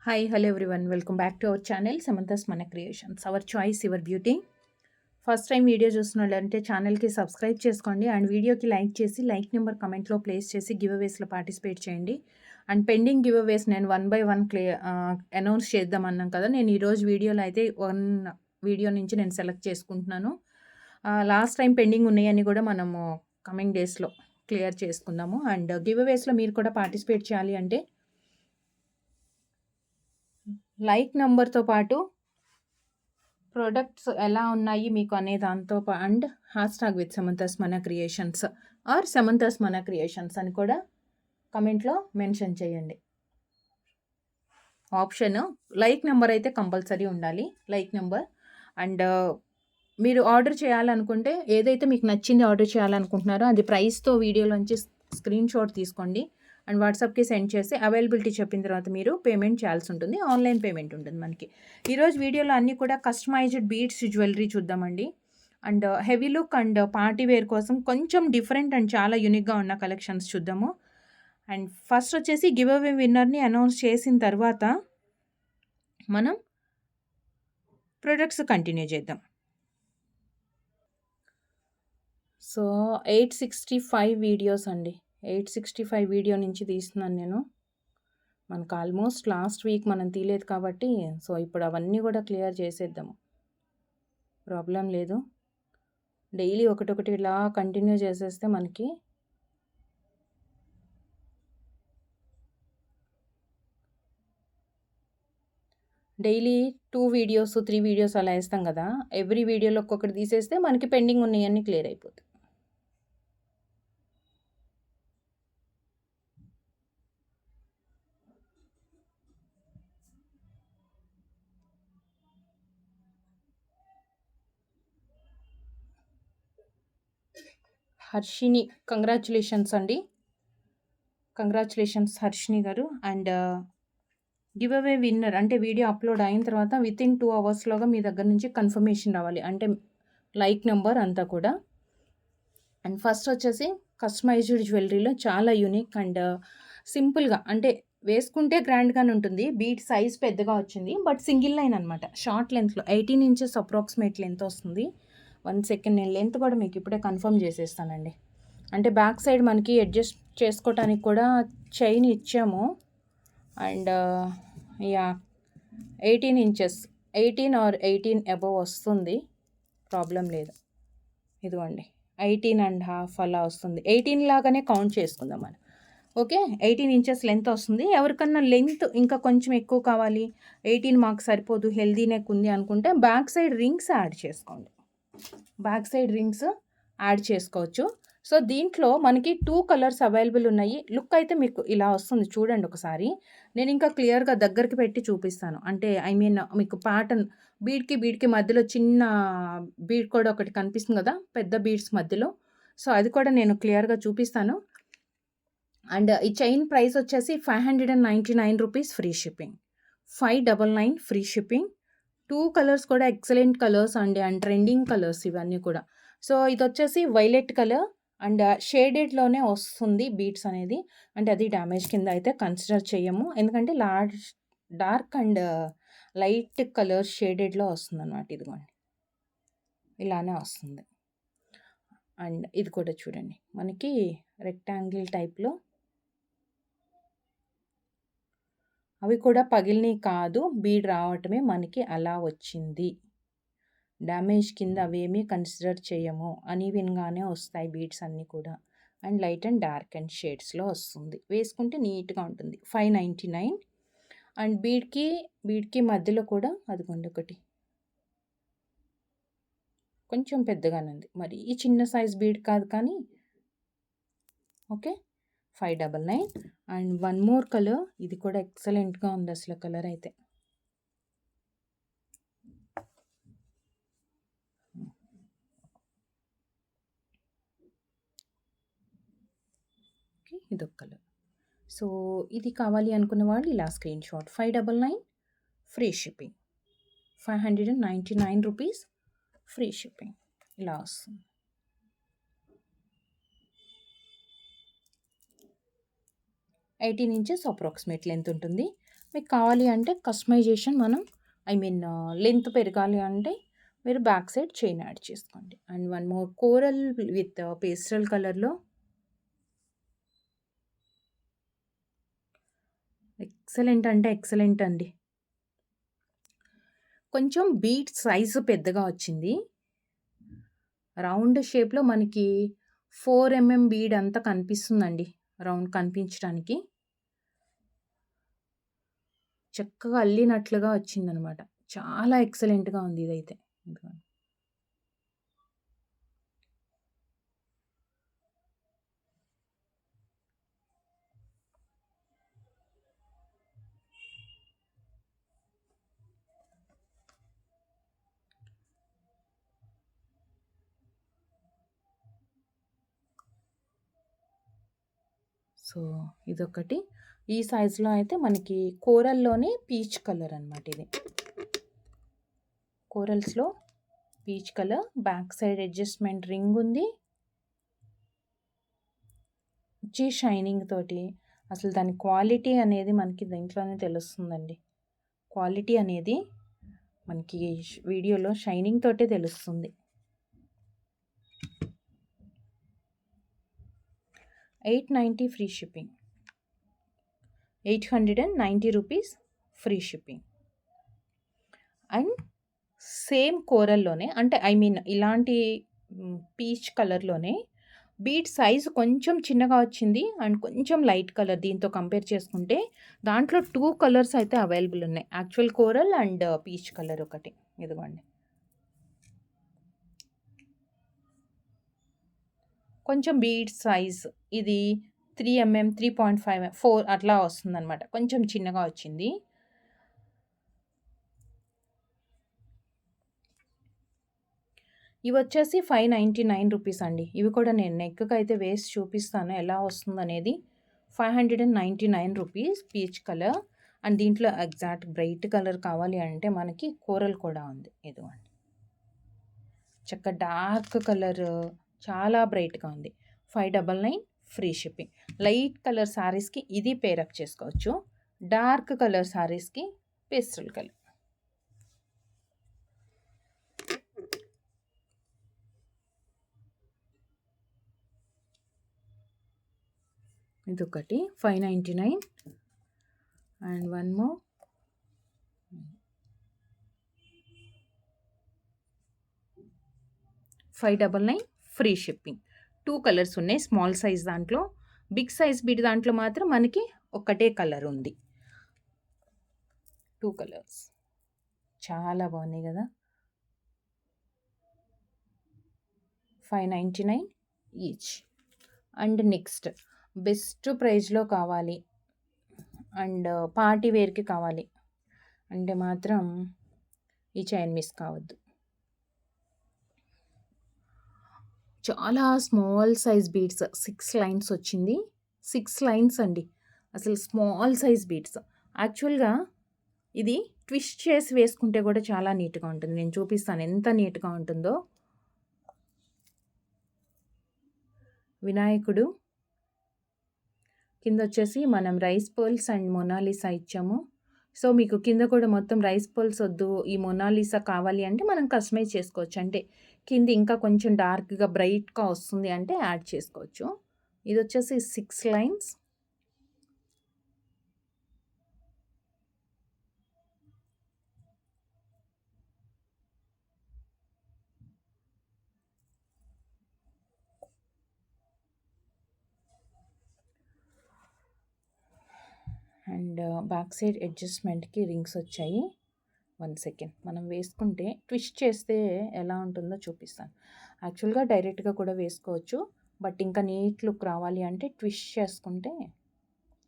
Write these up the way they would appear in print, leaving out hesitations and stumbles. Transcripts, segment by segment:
Hi, hello everyone. Welcome back to our channel Samantha's Mana Creations. Our choice, your beauty. First time video చూస్తున్నట్లంటే ఛానల్కి subscribe చేసుకోండి and వీడియోకి like చేసి like number కమెంట్లో place చేసి give అవేస్లో participate చేయండి. అండ్ పెండింగ్ గివ్ అవేస్ నేను 1 by 1 అనౌన్స్ చేద్దామన్నాం కదా. నేను ఈరోజు వీడియోలో అయితే 1 వీడియో నుంచి నేను సెలెక్ట్ చేసుకుంటున్నాను. లాస్ట్ టైం పెండింగ్ ఉన్నాయని కూడా మనము కమింగ్ డేస్లో క్లియర్ చేసుకుందాము. అండ్ గివ్ అవేస్లో మీరు కూడా పార్టిసిపేట్ చేయాలి అంటే లైక్ నెంబర్తో పాటు ప్రొడక్ట్స్ ఎలా ఉన్నాయి మీకు అనే దాంతో అండ్ హ్యాష్‌ట్యాగ్ విత్ సమంతాస్ మన క్రియేషన్స్ ఆర్ సమంతాస్ మన క్రియేషన్స్ అని కూడా కమెంట్లో మెన్షన్ చేయండి. ఆప్షన్ లైక్ నెంబర్ అయితే కంపల్సరీ ఉండాలి. లైక్ నెంబర్ అండ్ మీరు ఆర్డర్ చేయాలనుకుంటే ఏదైతే మీకు నచ్చింది ఆర్డర్ చేయాలనుకుంటున్నారో అది ప్రైస్తో వీడియోలోంచి స్క్రీన్ షాట్ తీసుకోండి అండ్ వాట్సాప్కి సెండ్ చేసి అవైలబిలిటీ చెప్పిన తర్వాత మీరు పేమెంట్ చేయాల్సి ఉంటుంది. ఆన్లైన్ పేమెంట్ ఉంటుంది మనకి. ఈరోజు వీడియోలో అన్నీ కూడా కస్టమైజ్డ్ బీడ్స్ జ్యువెలరీ చూద్దామండి. And heavy look and party wear కోసం కొంచెం డిఫరెంట్ అండ్ చాలా యూనిక్గా ఉన్న కలెక్షన్స్ చూద్దాము. అండ్ ఫస్ట్ వచ్చేసి గివ్ అవే విన్నర్ని అనౌన్స్ చేసిన తర్వాత మనం ప్రొడక్ట్స్ కంటిన్యూ చేద్దాం. సో 865 వీడియోస్ అండి. 865 వీడియో నుంచి తీస్తున్నాను నేను. మనకు ఆల్మోస్ట్ లాస్ట్ వీక్ మనం తీయలేదు కాబట్టి సో ఇప్పుడు అవన్నీ కూడా క్లియర్ చేసేద్దాము. ప్రాబ్లం లేదు. డైలీ ఒకటొకటి ఇలా కంటిన్యూ చేసేస్తే మనకి డైలీ 2 వీడియోస్ 3 వీడియోస్ అలా వేస్తాం కదా. ఎవ్రీ వీడియోలో ఒక్కొక్కటి తీసేస్తే మనకి పెండింగ్ ఉన్నాయన్నీ క్లియర్ అయిపోతాయి. హర్షిని కంగ్రాచులేషన్స్ అండి. కంగ్రాచులేషన్స్ హర్షిని గారు. అండ్ గివ్ అవే విన్నర్ అంటే వీడియో అప్లోడ్ అయిన తర్వాత వితిన్ 2 అవర్స్లోగా మీ దగ్గర నుంచి కన్ఫర్మేషన్ రావాలి. అంటే లైక్ నెంబర్ అంతా కూడా. అండ్ ఫస్ట్ వచ్చేసి కస్టమైజ్డ్ జ్యువెలరీలో చాలా యూనిక్ అండ్ సింపుల్గా అంటే వేసుకుంటే గ్రాండ్గానే ఉంటుంది. బీట్ సైజ్ పెద్దగా వచ్చింది బట్ సింగిల్ లైన్ అనమాట. షార్ట్ లెంత్లో 18 ఇంచెస్ అప్రాక్సిమేట్ లెంత్ వస్తుంది. 1 సెకండ్ నేను లెంత్ కూడా మీకు ఇప్పుడే కన్ఫర్మ్ చేసేస్తానండి. అంటే బ్యాక్ సైడ్ మనకి అడ్జస్ట్ చేసుకోవటానికి కూడా చైన్ ఇచ్చాము. And yeah 18 inches 18 or 18 above వస్తుంది. ప్రాబ్లం లేదు. ఇదిగోండి 18.5 అలా వస్తుంది. 18 లాగానే కౌంట్ చేసుకుందాం మనం. ఓకే, 18 ఇంచెస్ లెంత్ వస్తుంది. ఎవరికన్నా లెంత్ ఇంకా కొంచెం ఎక్కువ కావాలి, 18 మాకు సరిపోదు, హెల్దీ నెక్ ఉంది అనుకుంటే బ్యాక్ సైడ్ రింగ్స్ యాడ్ చేసుకోండి. బ్యాక్ సైడ్ రింగ్స్ యాడ్ చేసుకోవచ్చు. సో దీంట్లో మనకి 2 కలర్స్ అవైలబుల్ ఉన్నాయి. లుక్ అయితే మీకు ఇలా వస్తుంది చూడండి ఒకసారి. నేను ఇంకా క్లియర్గా దగ్గరికి పెట్టి చూపిస్తాను. అంటే మీకు ప్యాటర్న్ బీడ్కి మధ్యలో చిన్న బీడ్ కూడా ఒకటి కనిపిస్తుంది కదా పెద్ద బీడ్స్ మధ్యలో. సో అది కూడా నేను క్లియర్గా చూపిస్తాను. అండ్ ఈ చైన్ ప్రైస్ వచ్చేసి 599 rupees free shipping. 599 free shipping. 2 colours కూడా ఎక్సలెంట్ కలర్స్ అండి అండ్ ట్రెండింగ్ కలర్స్ ఇవన్నీ కూడా. సో ఇది వచ్చేసి వైలెట్ కలర్ అండ్ షేడెడ్లోనే వస్తుంది బీడ్స్ అనేది. అంటే అది డ్యామేజ్ కింద అయితే కన్సిడర్ చేయము. ఎందుకంటే డార్క్ అండ్ లైట్ కలర్ షేడెడ్లో వస్తుంది అనమాట. ఇదిగోండి ఇలానే వస్తుంది. అండ్ ఇది కూడా చూడండి మనకి రెక్టాంగిల్ టైప్లో. అవి కూడా పగిలినవి కాదు, బీడ్ రావటమే మనకి అలా వచ్చింది. డ్యామేజ్ కింద అవేమీ కన్సిడర్ చేయము. అనీవెన్గానే వస్తాయి బీడ్స్ అన్నీ కూడా. And light and dark and షేడ్స్లో వస్తుంది. వేసుకుంటే నీట్గా ఉంటుంది. 599. అండ్ బీడ్కి మధ్యలో కూడా అదిగోండి ఒకటి కొంచెం పెద్దగానే ఉంది. మరి ఈ చిన్న సైజ్ బీడ్ కాదు కానీ okay 599. And one more colour, ఇది కూడా ఎక్సలెంట్గా ఉంది అసలు కలర్ అయితే. ఇదొక కలర్. సో ఇది కావాలి అనుకున్న వాళ్ళు ఇలా screen shot. 599 free shipping. 599 rupees free shipping ఇలా వస్తుంది. ఎయిటీన్ ఇంచెస్ అప్రాక్సిమేట్ లెంత్ ఉంటుంది. మీకు కావాలి అంటే కస్టమైజేషన్ మనం లెంత్ పెరగాలి అంటే మీరు బ్యాక్ సైడ్ చైన్ యాడ్ చేసుకోండి. And one more coral with pastel కలర్‌లో ఎక్సలెంట్ అంటే ఎక్సలెంట్ అండి. కొంచెం బీడ్ సైజు పెద్దగా వచ్చింది. రౌండ్ షేప్‌లో మనకి 4 ఎంఎం బీడ్ అంతా కనిపిస్తుందండి. రౌండ్ కనిపించడానికి. చక్కగా అల్లినట్లుగా వచ్చిందనమాట. చాలా ఎక్సలెంట్‌గా ఉంది ఇదైతే. ఇదిగోండి. సో, ఇదొకటి. ఈ సైజులో అయితే మనకి కోరల్‌లోనే పీచ్ కలర్ అనమాట ఇది. కోరల్స్‌లో peach colour, back side adjustment ring ఉంది. షైనింగ్ తోటి అసలు దాని క్వాలిటీ అనేది మనకి దీంట్లోనే తెలుస్తుందండి. క్వాలిటీ అనేది మనకి వీడియోలో షైనింగ్ తోటే తెలుస్తుంది. 890 free shipping. 890 rupees free shipping. And same కోరల్లోనే అంటే ఇలాంటి పీచ్ కలర్‌లోనే బీడ్ సైజ్ కొంచెం చిన్నగా వచ్చింది అండ్ కొంచెం లైట్ కలర్ దీంతో కంపేర్ చేసుకుంటే దాంట్లో 2 కలర్స్ అయితే అవైలబుల్ ఉన్నాయి. Actual coral and peach colour ఒకటి. ఇదిగోండి. కొంచెం బీడ్ సైజ్ ఇది 3 ఎంఎం, 3.5, 4 అట్లా వస్తుందనమాట. కొంచెం చిన్నగా వచ్చింది. ఇవి వచ్చేసి 599 రూపీస్ అండి. ఇవి కూడా నేను నెక్‌కి అయితే వేసి చూపిస్తాను ఎలా వస్తుందనేది. 599 రూపీస్ పీచ్ కలర్. అండ్ దీంట్లో ఎగ్జాక్ట్ బ్రైట్ కలర్ కావాలి అంటే మనకి కోరల్ కూడా ఉంది. ఇదిగోండి. డార్క్ కలర్ చాలా బ్రైట్‌గా ఉంది. 599 ఫ్రీ షిప్పింగ్. లైట్ కలర్ శారీస్‌కి ఇది పేరప్ చేసుకోవచ్చు. డార్క్ కలర్ శారీస్‌కి పేస్టల్ కలర్. ఇదొకటి 599 and one more 599 free shipping. 2 colours ఉన్నాయి స్మాల్ సైజ్ దాంట్లో. బిగ్ సైజ్ బీడ్ దాంట్లో మాత్రం మనకి ఒకటే కలర్ ఉంది. 2 కలర్స్ చాలా బాగున్నాయి కదా. 599 ఈచ్. అండ్ నెక్స్ట్ బెస్ట్ ప్రైస్లో కావాలి అండ్ పార్టీ వేర్కి కావాలి అంటే మాత్రం ఈ చైన్ మిస్ కావద్దు. చాలా స్మాల్ సైజ్ బీడ్స్ 6 లైన్స్ వచ్చింది. 6 లైన్స్ అండి. అసలు స్మాల్ సైజ్ బీడ్స్. యాక్చువల్గా ఇది ట్విస్ట్ చేసి వేసుకుంటే కూడా చాలా నీట్గా ఉంటుంది. నేను చూపిస్తాను ఎంత నీట్గా ఉంటుందో. వినాయకుడు కింద వచ్చేసి మనం రైస్ పర్ల్స్ అండ్ మొనాలిసా ఇచ్చాము. సో మీకు కింద కూడా మొత్తం రైస్ పర్ల్స్ వద్దు, ఈ మొనాలిసా కావాలి అంటే మనం కస్టమైజ్ చేసుకోవచ్చు. అంటే కింద ఇంకా కొంచెం డార్క్గా బ్రైట్గా వస్తుంది అంటే యాడ్ చేసుకోవచ్చు. ఇది వచ్చేసి 6 లైన్స్. అండ్ బ్యాక్ సైడ్ అడ్జస్ట్మెంట్కి రింగ్స్ వచ్చాయి. 1 సెకండ్ మనం వేసుకుంటే ట్విస్ట్ చేస్తే ఎలా ఉంటుందో చూపిస్తాను. యాక్చువల్గా డైరెక్ట్గా కూడా వేసుకోవచ్చు. బట్ ఇంకా నీట్ లుక్ రావాలి అంటే ట్విస్ట్ చేసుకుంటే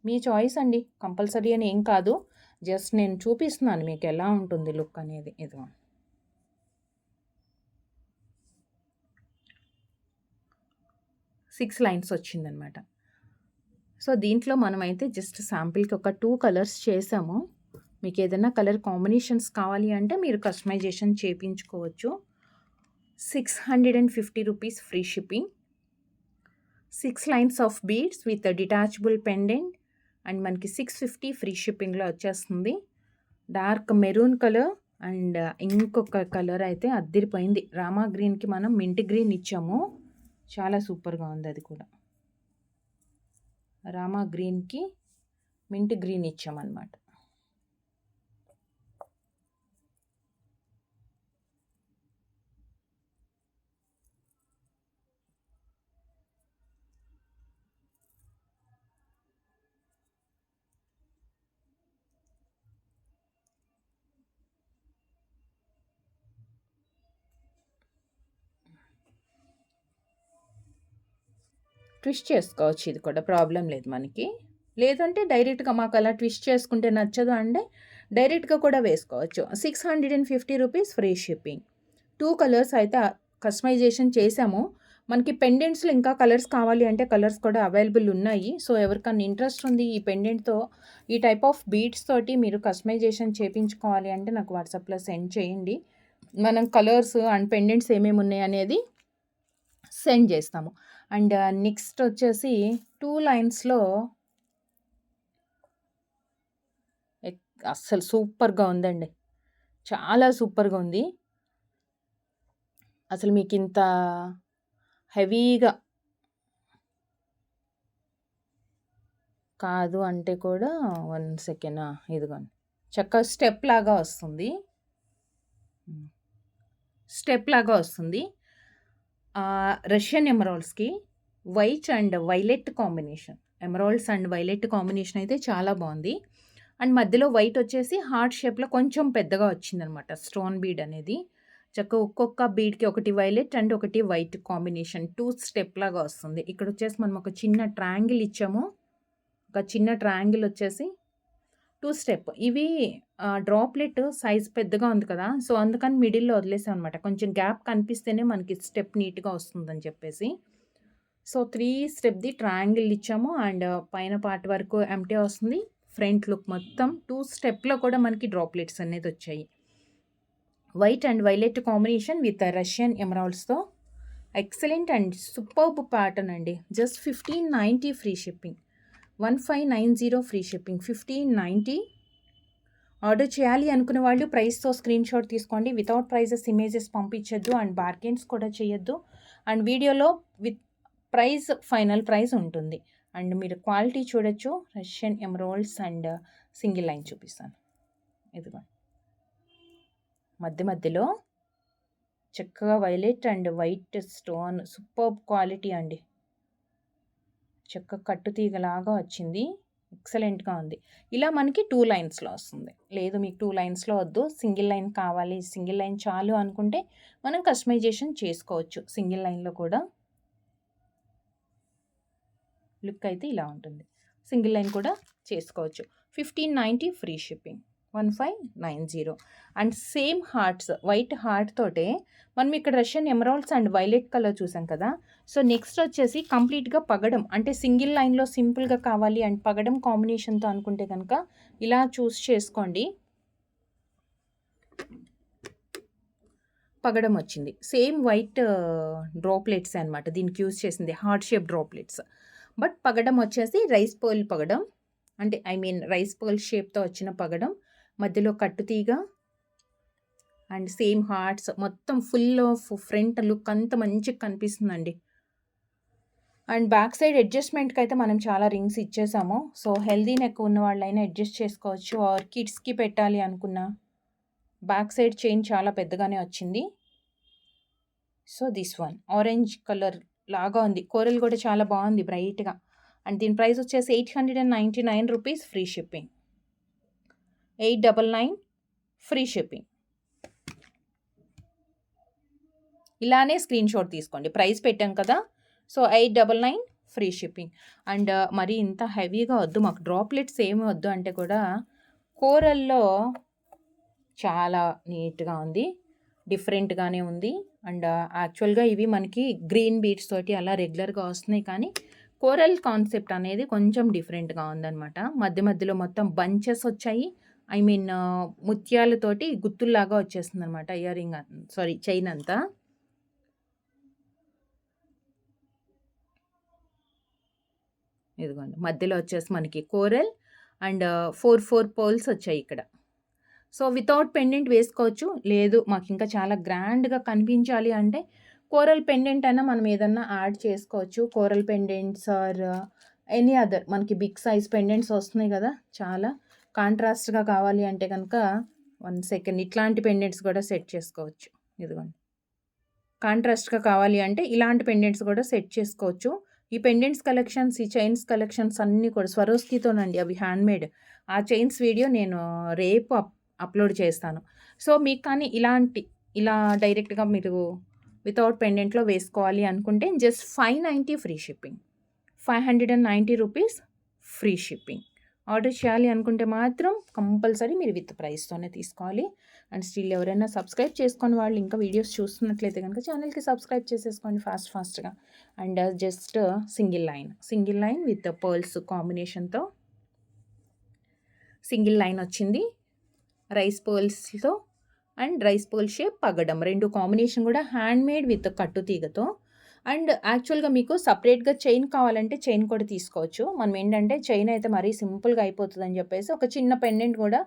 మీ చాయిస్ అండి. కంపల్సరీ అని ఏం కాదు. జస్ట్ నేను చూపిస్తున్నాను మీకు ఎలా ఉంటుంది లుక్ అనేది. ఇదిగో 6 లైన్స్ వచ్చిందనమాట. సో దీంట్లో మనమైతే జస్ట్ శాంపిల్కి ఒక 2 కలర్స్ చేసాము. మీకు ఏదైనా కలర్ కాంబినేషన్స్ కావాలి అంటే మీరు కస్టమైజేషన్ చేయించుకోవచ్చు. 650 rupees free shipping. 6 lines of beads with detachable pendant and మనకి 650 ఫ్రీ షిప్పింగ్లో వచ్చేస్తుంది. డార్క్ మెరూన్ కలర్ అండ్ ఇంకొక కలర్ అయితే అద్దిరిపోయింది. రామా గ్రీన్కి మనం మింట్ గ్రీన్ ఇచ్చాము, చాలా సూపర్గా ఉంది. అది కూడా రామా గ్రీన్కి మింట్ గ్రీన్ ఇచ్చామన్నమాట. ట్విస్ట్ చేసుకోవచ్చు, ఇది కూడా ప్రాబ్లం లేదు మనకి. లేదంటే డైరెక్ట్గా మాకు అలా ట్విస్ట్ చేసుకుంటే నచ్చదు అంటే డైరెక్ట్గా కూడా వేసుకోవచ్చు. 650 రూపీస్ ఫ్రీ షిప్పింగ్. 2 కలర్స్ అయితే కస్టమైజేషన్ చేసాము. మనకి పెండెంట్స్లో ఇంకా కలర్స్ కావాలి అంటే కలర్స్ కూడా అవైలబుల్ ఉన్నాయి. సో ఎవరికన్నా ఇంట్రెస్ట్ ఉంది ఈ పెండెంట్తో, ఈ టైప్ ఆఫ్ బీడ్స్ తోటి మీరు కస్టమైజేషన్ చేయించుకోవాలి అంటే నాకు వాట్సాప్లో సెండ్ చేయండి. మనం కలర్స్ అండ్ పెండెంట్స్ ఏమేమి ఉన్నాయి అనేది సెండ్ చేస్తాము. అండ్ నెక్స్ట్ వచ్చేసి 2 లైన్స్లో అస్సలు సూపర్గా ఉందండి, చాలా సూపర్గా ఉంది. అసలు మీకు ఇంత హెవీగా కాదు అంటే కూడా 1 సెకండ్ ఇదిగోండి, చక్కగా స్టెప్ లాగా వస్తుంది. రష్యన్ ఎమరాల్డ్స్కి white and violet combination, emeralds and violet combination అయితే చాలా బాగుంది. అండ్ మధ్యలో వైట్ వచ్చేసి హార్ట్ షేప్లో కొంచెం పెద్దగా వచ్చిందనమాట స్టోన్ బీడ్ అనేది. చక్కగా ఒక్కొక్క బీడ్కి ఒకటి వైలెట్ అండ్ ఒకటి వైట్ కాంబినేషన్ 2 స్టెప్ లాగా వస్తుంది. ఇక్కడ వచ్చేసి మనం ఒక చిన్న ట్రయాంగిల్ ఇచ్చాము, ఒక చిన్న ట్రయాంగిల్ వచ్చేసి 2 స్టెప్. ఇవి డ్రాప్లెట్ సైజ్ పెద్దగా ఉంది కదా, సో అందుకని మిడిల్లో వదిలేసాం అనమాట. కొంచెం గ్యాప్ కనిపిస్తేనే మనకి స్టెప్ నీట్గా వస్తుందని చెప్పేసి. సో 3 స్టెప్ది ట్రయాంగిల్ ఇచ్చాము అండ్ పైన పార్ట్ వరకు ఎంటీ వస్తుంది. ఫ్రంట్ లుక్ మొత్తం 2 స్టెప్లో కూడా మనకి డ్రాప్లెట్స్ అనేది వచ్చాయి. White and violet combination with Russian ఎమరాల్డ్స్తో ఎక్సలెంట్ అండ్ సూపర్బ్ ప్యాటర్న్ అండి. Just 1590 free shipping, 1590 free shipping, 1590. Order చేయాలి అనుకునే వాళ్ళు ప్రైస్తో స్క్రీన్ షాట్ తీసుకోండి. వితౌట్ ప్రైజెస్ ఇమేజెస్ పంపించద్దు అండ్ బార్గెన్స్ కూడా చేయొద్దు. అండ్ వీడియోలో విత్ ప్రైస్ ఫైనల్ ప్రైస్ ఉంటుంది. అండ్ మీరు క్వాలిటీ చూడొచ్చు. Russian emeralds and single line చూపిస్తాను. ఇదిగో మధ్యలో చక్కగా violet and white stone, super quality అండి. చక్కగా కట్టుతీగలాగా వచ్చింది, ఎక్సలెంట్గా ఉంది. ఇలా మనకి 2 లైన్స్లో వస్తుంది. లేదు మీకు 2 లైన్స్లో వద్దు, సింగిల్ లైన్ కావాలి, సింగిల్ లైన్ చాలు అనుకుంటే మనం కస్టమైజేషన్ చేసుకోవచ్చు. సింగిల్ లైన్లో కూడా లుక్ అయితే ఇలా ఉంటుంది. సింగిల్ లైన్ కూడా చేసుకోవచ్చు. 1590 free shipping, 1590. And same hearts, white heart తోటే మనం ఇక్కడ Russian emeralds and violet colour చూసాం కదా. సో నెక్స్ట్ వచ్చేసి కంప్లీట్గా పగడం, అంటే సింగిల్ లైన్లో సింపుల్గా కావాలి అండ్ పగడం కాంబినేషన్తో అనుకుంటే కనుక ఇలా చూస్ చేసుకోండి. పగడం వచ్చింది. సేమ్ వైట్ డ్రాప్లెట్స్ అనమాట దీనికి యూజ్ చేసింది, హార్ట్ షేప్ డ్రాప్లెట్స్. బట్ పగడం వచ్చేసి రైస్ పర్ల్ పగడం, అంటే రైస్ పర్ల్ షేప్తో వచ్చిన పగడం, మధ్యలో కట్టుతీగ అండ్ సేమ్ హార్ట్స్, మొత్తం ఫుల్ ఆఫ్ ఫ్రంట్ లుక్ అంతా మంచిగా కనిపిస్తుందండి. అండ్ బ్యాక్ సైడ్ అడ్జస్ట్మెంట్కి అయితే మనం చాలా రింగ్స్ ఇచ్చేసాము. సో హెల్దీ నెక్ ఉన్న వాళ్ళైనా అడ్జస్ట్ చేసుకోవచ్చు, ఆర్ కిడ్స్కి పెట్టాలి అనుకున్నా. బ్యాక్ సైడ్ చైన్ చాలా పెద్దగానే వచ్చింది. So this one orange colour లాగా ఉంది, కోరల్ కూడా చాలా బాగుంది బ్రైట్గా. అండ్ దీని ప్రైస్ వచ్చేసి 899 rupees free shipping, 899 free shipping. ఇలానే స్క్రీన్ షాట్ తీసుకోండి, ప్రైస్ పెట్టాం కదా. So 899 free shipping. అండ్ మరి ఇంత హెవీగా వద్దు మాకు, డ్రాప్లెట్స్ ఏమి వద్దు అంటే కూడా కోరల్లో చాలా నీట్గా ఉంది, డిఫరెంట్గానే ఉంది. అండ్ యాక్చువల్గా ఇవి మనకి గ్రీన్ బీడ్స్ తోటి అలా రెగ్యులర్గా వస్తున్నాయి, కానీ కోరల్ కాన్సెప్ట్ అనేది కొంచెం డిఫరెంట్గా ఉందన్నమాట. మధ్యలో మొత్తం బంచెస్ వచ్చాయి, ముత్యాలతోటి గుత్తుల్లాగా వచ్చేస్తుంది అనమాట చైన్ అంతా. ఇదిగోండి మధ్యలో వచ్చేసి మనకి కోరల్ అండ్ 4 పర్ల్స్ వచ్చాయి ఇక్కడ. సో వితౌట్ పెండెంట్ వేసుకోవచ్చు. లేదు మాకు ఇంకా చాలా గ్రాండ్గా కనిపించాలి అంటే కోరల్ పెండెంట్ అయినా మనం ఏదన్నా యాడ్ చేసుకోవచ్చు. Coral pendants or any other మనకి బిగ్ సైజ్ పెండెంట్స్ వస్తున్నాయి కదా, చాలా కాంట్రాస్ట్గా కావాలి అంటే కనుక 1 సెకండ్ ఇట్లాంటి పెండెంట్స్ కూడా సెట్ చేసుకోవచ్చు. ఇదిగోండి, కాంట్రాస్ట్గా కావాలి అంటే ఇలాంటి పెండెంట్స్ కూడా సెట్ చేసుకోవచ్చు. ఈ పెండెంట్స్ కలెక్షన్స్, ఈ చైన్స్ కలెక్షన్స్ అన్నీ కూడా స్వరోస్కితోనండి, అవి హ్యాండ్మేడ్. ఆ చైన్స్ వీడియో నేను రేపు అప్లోడ్ చేస్తాను. సో మీకు కానీ ఇలా డైరెక్ట్గా మీరు వితౌట్ పెండెంట్లో వేసుకోవాలి అనుకుంటే just 590 free shipping, 590 rupees free shipping. Order చేయాలి అనుకుంటే మాత్రం కంపల్సరీ మీరు విత్ ప్రైస్తోనే తీసుకోవాలి. అండ్ స్టిల్ ఎవరైనా సబ్స్క్రైబ్ చేసుకొని వాళ్ళు ఇంకా వీడియోస్ చూస్తున్నట్లయితే కనుక ఛానల్కి సబ్స్క్రైబ్ చేసేసుకోండి ఫాస్ట్గా. And just single line with pearls కాంబినేషన్తో సింగిల్ లైన్ వచ్చింది, రైస్ పర్ల్స్తో అండ్ రైస్ పర్ల్ షేప్ పగడం, 2 కాంబినేషన్ కూడా హ్యాండ్మేడ్ విత్ కట్టు తీగతో. అండ్ యాక్చువల్గా మీకు సపరేట్గా చైన్ కావాలంటే చైన్ కూడా తీసుకోవచ్చు. మనం ఏంటంటే చైన్ అయితే మరీ సింపుల్గా అయిపోతుందని చెప్పేసి ఒక చిన్న పెండెంట్ కూడా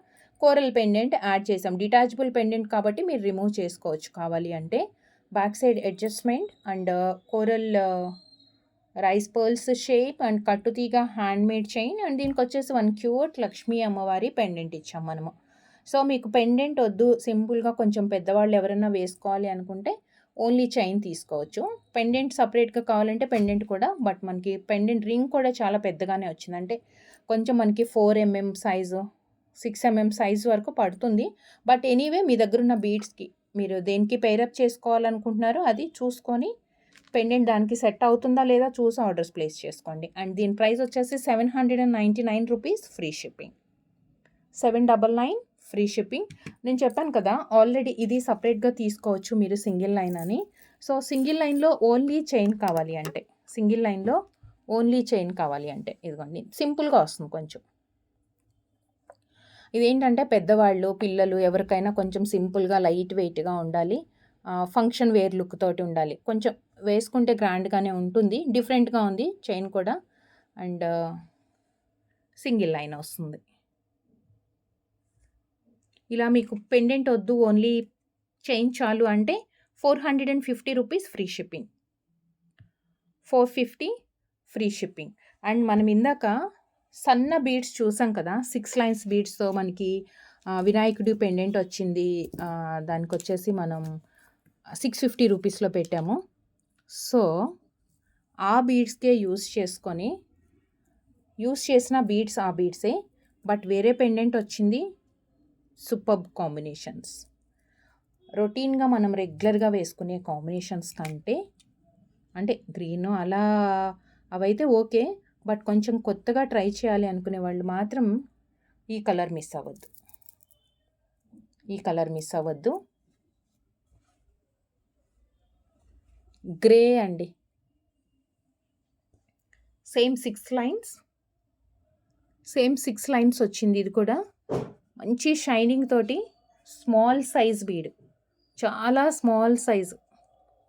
కోరల్ పెండెంట్ యాడ్ చేసాం. డిటాచబుల్ పెండెంట్ కాబట్టి మీరు రిమూవ్ చేసుకోవచ్చు కావాలి అంటే. Back side adjustment and coral rice pearls shape and కట్టుతీగ హ్యాండ్మేడ్ చైన్ అండ్ దీనికి వచ్చేసి 1 క్యూట్ లక్ష్మీ అమ్మవారి పెండెంట్ ఇచ్చాం మనము. సో మీకు పెండెంట్ వద్దు, సింపుల్గా కొంచెం పెద్దవాళ్ళు ఎవరైనా వేసుకోవాలి అనుకుంటే ఓన్లీ చైన్ తీసుకోవచ్చు. పెండెంట్ సపరేట్గా కావాలంటే పెండెంట్ కూడా, బట్ మనకి పెండెంట్ రింగ్ కూడా చాలా పెద్దగానే వచ్చింది. అంటే కొంచెం మనకి 4 mm సైజు, 6 mm సైజు వరకు పడుతుంది. బట్ ఎనీవే మీ దగ్గర ఉన్న బీడ్స్కి మీరు దేనికి పేరప్ చేసుకోవాలనుకుంటున్నారో అది చూసుకొని పెండెంట్ దానికి సెట్ అవుతుందా లేదా చూసి ఆర్డర్స్ ప్లేస్ చేసుకోండి. అండ్ దీని ప్రైస్ వచ్చేసి 799 rupees free shipping, 799 free shipping. నేను చెప్పాను కదా ఆల్రెడీ ఇది సపరేట్గా తీసుకోవచ్చు మీరు సింగిల్ లైన్ అని. సో సింగిల్ లైన్లో ఓన్లీ చైన్ కావాలి అంటే ఇదిగోండి సింపుల్గా వస్తుంది కొంచెం. ఇదేంటంటే పెద్దవాళ్ళు, పిల్లలు ఎవరికైనా కొంచెం సింపుల్గా లైట్ వెయిట్గా ఉండాలి, ఫంక్షన్ వేర్ లుక్ తోటి ఉండాలి, కొంచెం వేసుకుంటే గ్రాండ్గానే ఉంటుంది. డిఫరెంట్గా ఉంది చైన్ కూడా. అండ్ సింగిల్ లైన్ వస్తుంది. ఇలా మీకు పెండెంట్ వద్దు ఓన్లీ చైన్ చాలు అంటే 450 rupees free shipping, 450 free shipping. And మనం ఇందాక సన్న బీడ్స్ చూసాం కదా, 6 లైన్స్ బీడ్స్తో మనకి వినాయకుడి పెండెంట్ వచ్చింది. దానికి వచ్చేసి మనం 650 రూపీస్లో పెట్టాము. సో ఆ బీడ్స్కే యూస్ చేసిన బీడ్స్ ఆ బీడ్సే, బట్ వేరే పెండెంట్ వచ్చింది. సూపర్బ్ కాంబినేషన్స్, రొటీన్గా మనం రెగ్యులర్గా వేసుకునే కాంబినేషన్స్ కంటే, అంటే గ్రీన్ అలా అవైతే ఓకే, బట్ కొంచెం కొత్తగా ట్రై చేయాలి అనుకునే వాళ్ళు మాత్రం ఈ కలర్ మిస్ అవ్వద్దు. గ్రే అండి, సేమ్ 6 లైన్స్ వచ్చింది. ఇది కూడా మంచి షైనింగ్ తోటి స్మాల్ సైజ్ బీడ్, చాలా స్మాల్ సైజు.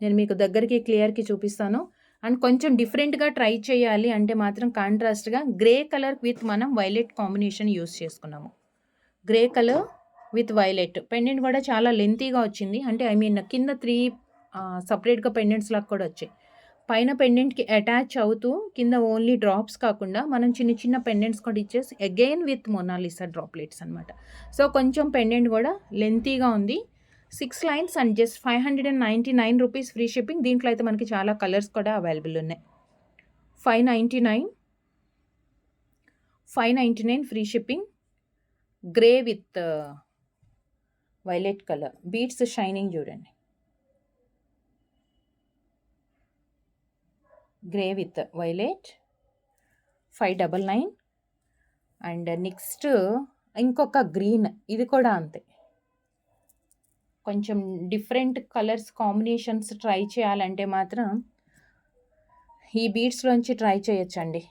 నేను మీకు దగ్గరికి క్లియర్కి చూపిస్తాను. అండ్ కొంచెం డిఫరెంట్గా ట్రై చేయాలి అంటే మాత్రం కాంట్రాస్ట్గా గ్రే కలర్ విత్ మనం వైలెట్ కాంబినేషన్ యూస్ చేసుకున్నాము. Grey colour with violet pendant కూడా చాలా లెంతీగా వచ్చింది. అంటే కింద 3 సపరేట్గా పెండెంట్స్ లాగా కూడా వచ్చాయి. పైన పెండెంట్కి అటాచ్ అవుతూ కింద ఓన్లీ డ్రాప్స్ కాకుండా మనం చిన్న పెండెంట్స్ కూడా ఇచ్చేసి అగైన్ విత్ మొనాలిసా డ్రాప్లెట్స్ అనమాట. సో కొంచెం పెండెంట్ కూడా లెంతీగా ఉంది. 6 lines and just 599 rupees free shipping. దీంట్లో అయితే మనకి చాలా కలర్స్ కూడా అవైలబుల్ ఉన్నాయి. 599 free shipping. Grey with violet colour beads shining చూడండి, grey with violet 599. And next ఇంకొక గ్రీన్, ఇది కూడా అంతే. కొంచెం డిఫరెంట్ కలర్స్ కాంబినేషన్స్ ట్రై చేయాలంటే మాత్రం ఈ బీడ్స్లోంచి ట్రై చేయొచ్చండి.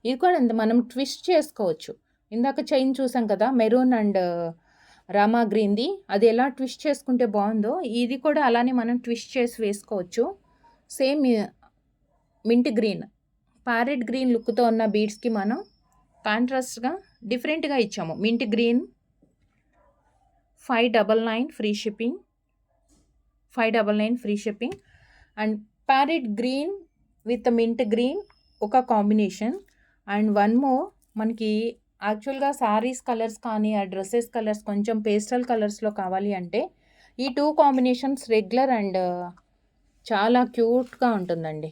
ఇది కూడా అంతే, మనం ట్విస్ట్ చేసుకోవచ్చు. ఇందాక చైన్ చూసాం కదా మెరూన్ అండ్ రామా గ్రీన్ది, అది ఎలా ట్విస్ట్ చేసుకుంటే బాగుందో ఇది కూడా అలానే మనం ట్విస్ట్ చేసి వేసుకోవచ్చు. Same mint green, parrot green లుక్తో ఉన్న బీడ్స్కి మనం కాంట్రాస్ట్గా డిఫరెంట్గా ఇచ్చాము. Mint green 599 free shipping, 599 free shipping. And parrot green with mint green ఒక కాంబినేషన్. అండ్ వన్ మోర్, మనకి యాక్చువల్గా శారీస్ కలర్స్ కానీ ఆ డ్రెస్సెస్ కలర్స్ కొంచెం పేస్టల్ కలర్స్లో కావాలి అంటే ఈ 2 కాంబినేషన్స్ రెగ్యులర్ అండ్ చాలా క్యూట్గా ఉంటుందండి.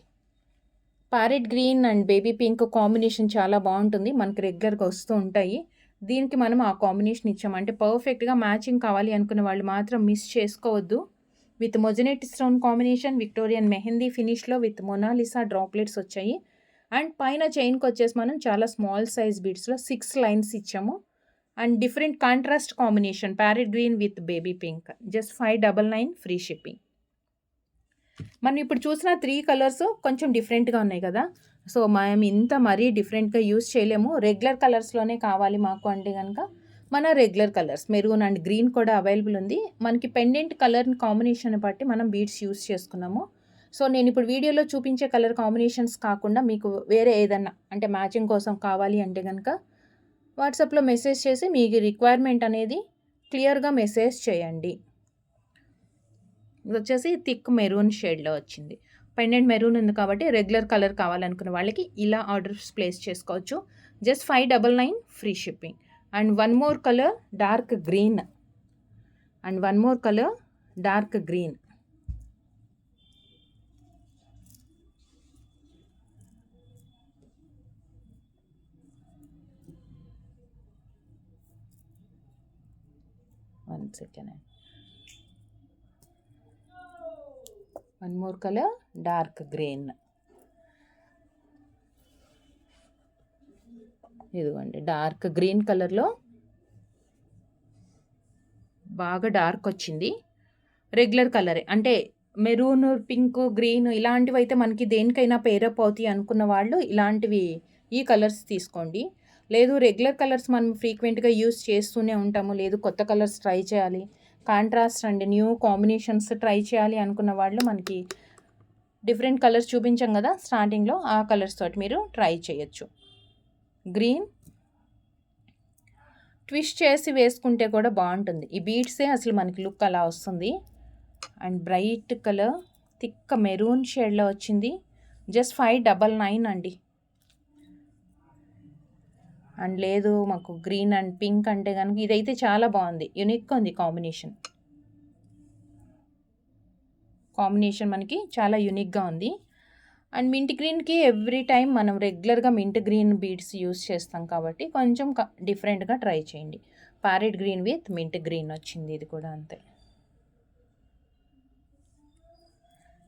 Parrot green and baby pink combination చాలా బాగుంటుంది, మనకి రెగ్యులర్గా వస్తూ ఉంటాయి. దీనికి మనం ఆ కాంబినేషన్ ఇచ్చామంటే పర్ఫెక్ట్గా మ్యాచింగ్ కావాలి అనుకున్న వాళ్ళు మాత్రం మిస్ చేసుకోవద్దు. With moissanite stone combination, Victorian mehndi ఫినిష్లో విత్ మొనాలిసా డ్రాప్లెట్స్ వచ్చాయి. అండ్ పైన చైన్కి వచ్చేసి మనం చాలా స్మాల్ సైజ్ బీడ్స్లో 6 లైన్స్ ఇచ్చాము. And different contrast combination parrot green with baby pink, just 599 free shipping. మనం ఇప్పుడు చూసిన 3 కలర్స్ కొంచెం డిఫరెంట్గా ఉన్నాయి కదా, సో మనం ఇంత మరీ డిఫరెంట్గా యూస్ చేయలేము. రెగ్యులర్ కలర్స్లోనే కావాలి మాకు అంటే కనుక మన regular colours maroon and green కూడా అవైలబుల్ ఉంది. మనకి పెండెంట్ కలర్ కాంబినేషన్ బట్టి మనం బీడ్స్ యూస్ చేసుకున్నాము. సో నేను ఇప్పుడు వీడియోలో చూపించే కలర్ కాంబినేషన్స్ కాకుండా మీకు వేరే ఏదన్నా అంటే మ్యాచింగ్ కోసం కావాలి అంటే కనుక వాట్సాప్లో మెసేజ్ చేసి మీకు రిక్వైర్మెంట్ అనేది క్లియర్గా మెసేజ్ చేయండి. ఇది వచ్చేసి థిక్ మెరూన్ షేడ్లో వచ్చింది. పెండెంట్ మెరూన్ ఉంది కాబట్టి రెగ్యులర్ కలర్ కావాలనుకున్న వాళ్ళకి ఇలా ఆర్డర్స్ ప్లేస్ చేసుకోవచ్చు. Just 599 free shipping. And one more colour dark green, and one more colour dark green. One second, one more colour dark green. ఇదిగోండి డార్క్ గ్రీన్ కలర్లో బాగా డార్క్ వచ్చింది. రెగ్యులర్ కలరే అంటే మెరూన్, పింక్, గ్రీన్ ఇలాంటివి అయితే మనకి దేనికైనా పేరప్ అవుతాయి అనుకున్న వాళ్ళు ఇలాంటివి ఈ కలర్స్ తీసుకోండి. లేదు రెగ్యులర్ కలర్స్ మనం ఫ్రీక్వెంట్గా యూస్ చేస్తూనే ఉంటాము, లేదు కొత్త కలర్స్ ట్రై చేయాలి, contrast and new combinations try చేయాలి అనుకున్న వాళ్ళు మనకి డిఫరెంట్ కలర్స్ చూపించాం కదా స్టార్టింగ్లో, ఆ కలర్స్ తోటి మీరు ట్రై చేయొచ్చు. గ్రీన్ ట్విస్ట్ చేసి వేసుకుంటే కూడా బాగుంటుంది. ఈ బీడ్సే అసలు మనకి లుక్ అలా వస్తుంది. And bright colour thick maroon షేడ్లో వచ్చింది. జస్ట్ 599 అండి. అండ్ లేదు మాకు గ్రీన్ అండ్ పింక్ అంటే కనుక ఇదైతే చాలా బాగుంది, యూనిక్గా ఉంది కాంబినేషన్ మనకి చాలా యూనిక్గా ఉంది. అండ్ మింట్ గ్రీన్కి ఎవ్రీ టైం మనం రెగ్యులర్గా మింట్ గ్రీన్ బీడ్స్ యూస్ చేస్తాం కాబట్టి కొంచెం డిఫరెంట్గా ట్రై చేయండి. Parrot green with mint green వచ్చింది, ఇది కూడా అంతే.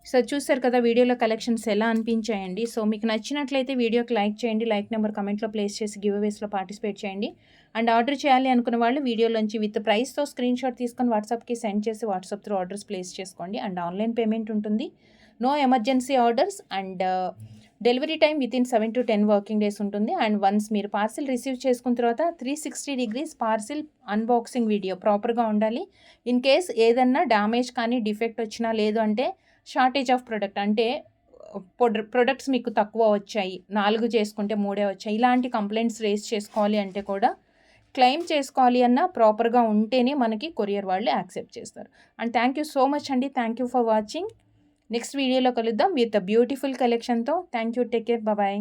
సో చూసారు కదా వీడియోలో కలెక్షన్స్ ఎలా అనిపించాయండి. సో మీకు నచ్చినట్లయితే వీడియోకి లైక్ చేయండి, లైక్ నెంబర్ కమెంట్లో ప్లేస్ చేసి గివ్ అవేస్లో పార్టిసిపేట్ చేయండి. అండ్ ఆర్డర్ చేయాలి అనుకున్న వాళ్ళు వీడియోలోంచి విత్ ప్రైస్తో స్క్రీన్ షాట్ తీసుకొని వాట్సాప్కి సెండ్ చేసి వాట్సాప్ త్రూ ఆర్డర్స్ ప్లేస్ చేసుకోండి. అండ్ ఆన్లైన్ పేమెంట్ ఉంటుంది, no emergency orders. And delivery time within 7 to 10 working days ఉంటుంది. అండ్ వన్స్ మీరు పార్సిల్ రిసీవ్ చేసుకున్న తర్వాత 360 degrees పార్సిల్ అన్బాక్సింగ్ వీడియో ప్రాపర్గా ఉండాలి. ఇన్ కేస్ ఏదన్నా డ్యామేజ్ కానీ డిఫెక్ట్ వచ్చినా, లేదు అంటే షార్టేజ్ ఆఫ్ ప్రొడక్ట్ అంటే ప్రొడక్ట్స్ మీకు తక్కువ వచ్చాయి, 4 చేసుకుంటే 3 వచ్చాయి, ఇలాంటి కంప్లైంట్స్ రేస్ చేసుకోవాలి అంటే కూడా క్లెయిమ్ చేసుకోవాలి అన్న ప్రాపర్గా ఉంటేనే మనకి కొరియర్ వాళ్ళు యాక్సెప్ట్ చేస్తారు. And thank you so much అండి, thank you for watching. Next వీడియోలో కలుద్దాం విత్ బ్యూటిఫుల్ కలెక్షన్తో. Thank you, take care, bye.